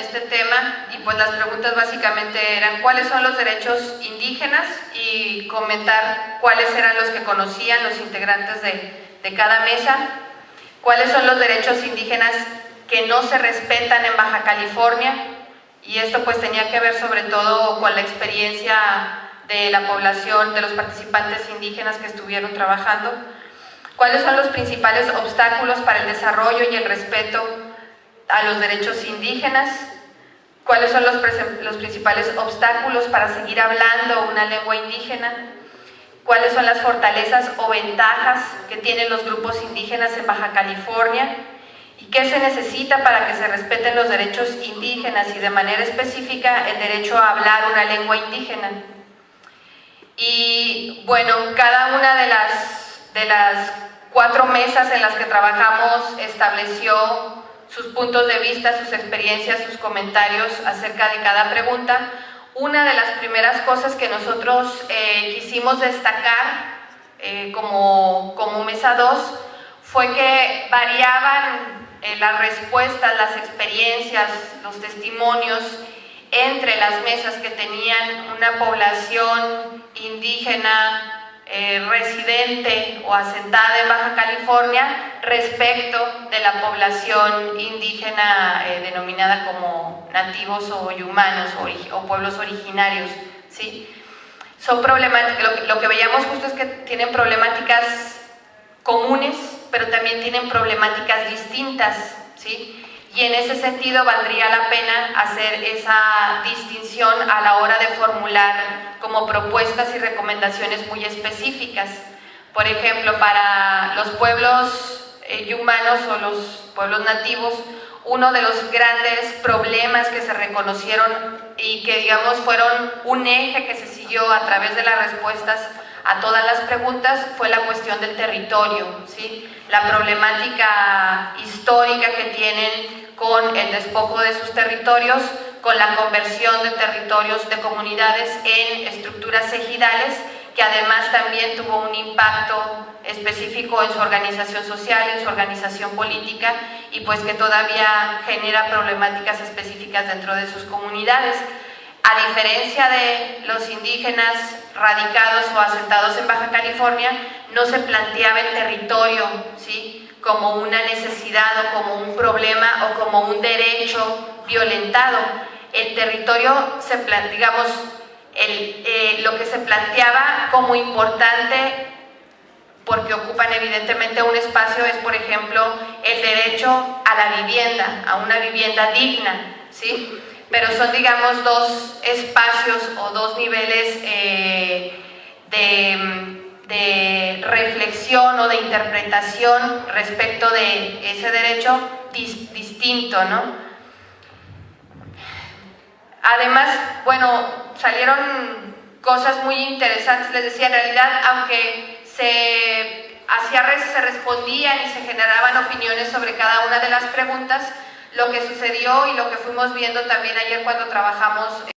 este tema y pues las preguntas básicamente eran cuáles son los derechos indígenas y comentar cuáles eran los que conocían los integrantes de cada mesa, cuáles son los derechos indígenas que no se respetan en Baja California, y esto pues tenía que ver sobre todo con la experiencia de la población, de los participantes indígenas que estuvieron trabajando, cuáles son los principales obstáculos para el desarrollo y el respeto a los derechos indígenas, cuáles son los principales obstáculos para seguir hablando una lengua indígena, cuáles son las fortalezas o ventajas que tienen los grupos indígenas en Baja California y qué se necesita para que se respeten los derechos indígenas y de manera específica el derecho a hablar una lengua indígena. Y bueno, cada una de las 4 mesas en las que trabajamos estableció sus puntos de vista, sus experiencias, sus comentarios acerca de cada pregunta. Una de las primeras cosas que nosotros quisimos destacar como mesa 2 fue que variaban las respuestas, las experiencias, los testimonios entre las mesas que tenían una población indígena residente o asentada en Baja California respecto de la población indígena denominada como nativos o humanos o pueblos originarios, ¿sí? Son problemáticas, lo que veíamos justo es que tienen problemáticas comunes, pero también tienen problemáticas distintas, ¿sí? Y en ese sentido valdría la pena hacer esa distinción a la hora de formular como propuestas y recomendaciones muy específicas. Por ejemplo, para los pueblos humanos o los pueblos nativos, uno de los grandes problemas que se reconocieron y que digamos fueron un eje que se siguió a través de las respuestas a todas las preguntas fue la cuestión del territorio, ¿sí? La problemática histórica que tienen con el despojo de sus territorios, con la conversión de territorios de comunidades en estructuras ejidales, que además también tuvo un impacto específico en su organización social, en su organización política, y pues que todavía genera problemáticas específicas dentro de sus comunidades. A diferencia de los indígenas radicados o asentados en Baja California, no se planteaba el territorio, ¿sí?, como una necesidad o como un problema o como un derecho violentado. El territorio, digamos, lo que se planteaba como importante, porque ocupan evidentemente un espacio, es por ejemplo el derecho a la vivienda, a una vivienda digna, ¿sí? Pero son, digamos, 2 espacios o 2 niveles de reflexión o de interpretación respecto de ese derecho distinto, ¿no? Además, bueno, salieron cosas muy interesantes, les decía, en realidad, aunque se respondían y se generaban opiniones sobre cada una de las preguntas, lo que sucedió y lo que fuimos viendo también ayer cuando trabajamos